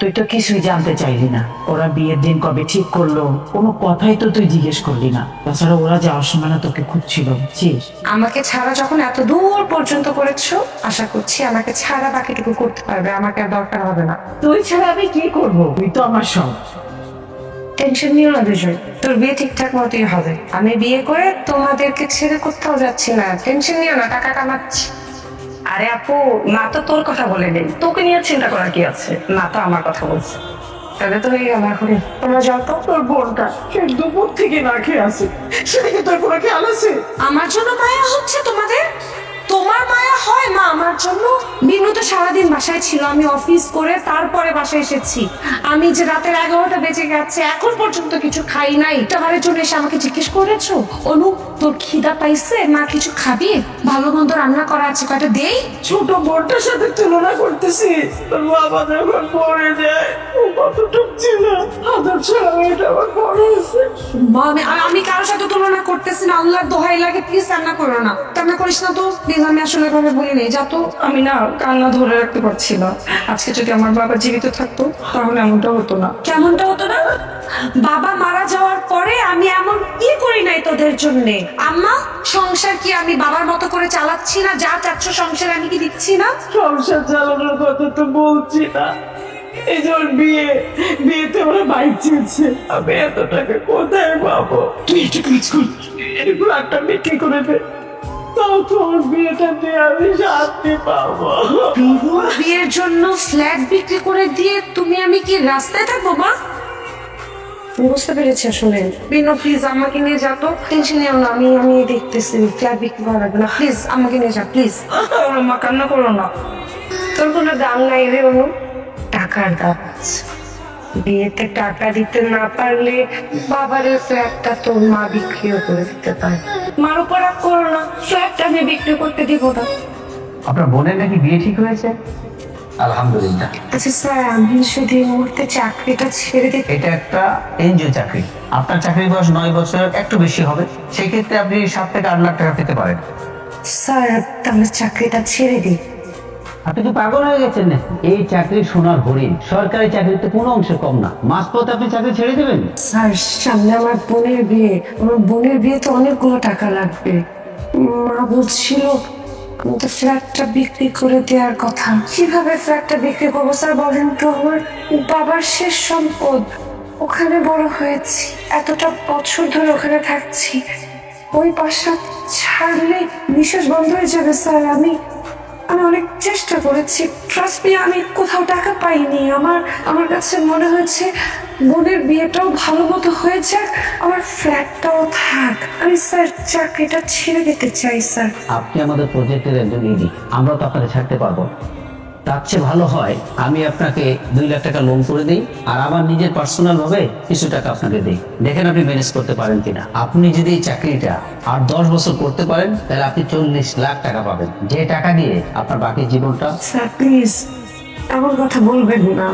তুই তো কিছুই জানতে চাইলি না। ওরা বিয়ের দিন কবে ঠিক করলো কোনো কথাই তো তুই জিজ্ঞেস করলি না। তাছাড়া ওরা যাওয়ার সময় না তোকে খুঁজছিল, বুঝছিস? আমাকে ছাড়া যখন এত দূর পর্যন্ত করেছো, আশা করছি আমাকে ছাড়া বাকিটুকু করতে পারবে, আমাকে আর দরকার হবে না। তুই ছাড়া আমি কি করবো? তুই তো আমার সব। টেনশন নিও না দুজন, তোর বিয়ে ঠিকঠাক মতোই হবে। আমি বিয়ে করে তোমাদেরকে ছেড়ে কোথাও যাচ্ছি না, টেনশন নিও না, টাকা কামাচ্ছি। আরে আপু, মা তো তোর কথা বলে নেই, তোকে নিয়ে চিন্তা করার কি আছে? মা তো আমার কথা বলছে। তাহলে তো হয়ে গেল। এখন তোমরা যাও তো। তোর বোনটা সে দুপুর থেকে না খেয়ে আছে, সেদিকে তোর কোনো খেয়াল আছে? আমার জন্য মায়া হচ্ছে তোমাদের? তোমার মায়া হয় মা আমার জন্য? বিনু তো সারাদিন বাসায় ছিল, আমি অফিস করে তারপরে বাসায় এসেছি। আমি যে রাতের 11টা বেজে গেছে এখন পর্যন্ত কিছু খাই নাই, তোমার জন্য এসে আমাকে জিজ্ঞেস করেছো অনু তোর খিদা পাইছে, মা কিছু খাবি? ভালো মন্দ রান্না করা আছে, কয়টা দেই? ছোট বোনটার সাথে তুলনা করতেছি। তোর বাবা যখন পড়ে যায় ও কতটুক ছিল, হাজার ছাড়া এটা আমার বড় হয়েছে। মা আমি কারোর সাথে তুলনা করতেছি না, আল্লাহর দোহাই লাগে প্লিজ রান্না করো না, রান্না করিস না তো প্লিজ। আমি আসলে এভাবে বলি নেই, যা তো। আমি না কান্না ধরে রাখতে পারছি না। আজকে যদি আমার বাবা জীবিত থাকতো তাহলে এমনটা হতো না। কেমনটা হতো না? বাবা মারা যাওয়ার পরে আমি এমন কি করি নাই তোদের জন্য? আম্মা, সংসার কি আমি বাবার মতো করে চালাচ্ছি না? যা চাচ্ছ সংসার আমি কি দিচ্ছি না? সংসার চালানোর কথা তো বলছি না, এই যে ওর বিয়েতে ওরা বাইক চেয়েছে, আমি এত টাকা কোথায় পাবো? তুই একটা কাজ কর, এই ফ্ল্যাটটা বিক্রি করে দে, তাও তোর বিয়েটা দিয়ে আমি শান্তি পাবো। বিনুর বিয়ের জন্য ফ্ল্যাট বিক্রি করে দিয়ে আমি কি রাস্তায় থাকবো মা? বুঝতে পেরেছি আসলে। বিনু প্লিজ আমাকে নিয়ে যা তো, টেনশন নিও না, আমি দেখতেছি, ফ্ল্যাট বিক্রি করা লাগবে না, প্লিজ আমাকে নিয়ে যা প্লিজ। মা কান্না করো না। তোর কোনো দাম নাই রে অনু, টাকার দাম আছে। বিয়েতে টাকা দিতে না পারলে বাবার ফ্ল্যাটটা তোর মা বিক্রিও করে দিতে পারে। মার উপর রাগ করো না, ফ্ল্যাটটা আমি বিক্রি করতে দিব না। আপনার বোনের নাকি বিয়ে ঠিক হয়েছে? আলহামদুলিল্লাহ। আচ্ছা স্যার, আমি যদি এই মুহূর্তে চাকরিটা ছেড়ে দিই? এটা একটা এনজিও চাকরি। আপনার চাকরির বয়স 9 বছর একটু বেশি হবে, সেক্ষেত্রে আপনি 7 থেকে 8 লাখ টাকা পেতে পারেন। স্যার তাহলে চাকরিটা ছেড়ে দিই। আপনি কি পাগল হয়ে গেছেন না? এই চাকরি সোনার হরিণ, সরকারি চাকরিতে কোনো অংশে কম না। মাঝপথে আপনি চাকরি ছেড়ে দেবেন? স্যার সামনে আমার বোনের বিয়ে, আমার বোনের বিয়েতে অনেকগুলো টাকা লাগবে। মা বলছিল আমাদের ফ্ল্যাটটা বিক্রি করে দেওয়ার কথা। কিভাবে ফ্ল্যাটটা বিক্রি করবো স্যার বলেন তো? আমার বাবার শেষ সম্পদ, ওখানে বড় হয়েছি, এতটা বছর ধরে ওখানে থাকছি, ওই বাসা ছাড়লে নিঃশ্বাস বন্ধ হয়ে যাবে স্যার। আমি অনেক চেষ্টা করেছি, ট্রাস্ট মি, আমি কোথাও টাকা পাইনি। আমার কাছে মনে হয়েছে বোনের বিয়েটাও ভালো মতো হয়েছে, আমার ফ্ল্যাটটাও থাক। আমি স্যার চাকরিটা ছেড়ে দিতে চাই স্যার। আপনি আমাদের প্রজেক্টের একজন ইডি, আমরা তো আপনাকে ছাড়তে পারবো না। তার চেয়ে ভালো হয় আমি আপনাকে 2 লাখ টাকা লোন করে দিই, আর আমার নিজের পার্সোনাল ভাবে কিছু টাকা আপনাকে দিই। দেখেন আপনি ম্যানেজ করতে পারেন কিনা। আপনি যদি এই চাকরিটা আর 10 বছর করতে পারেন তাহলে আপনি 40 লাখ টাকা পাবেন, যে টাকা দিয়ে আপনার বাকি জীবনটা। স্যার প্লিজ এমন কথা বলবেন না।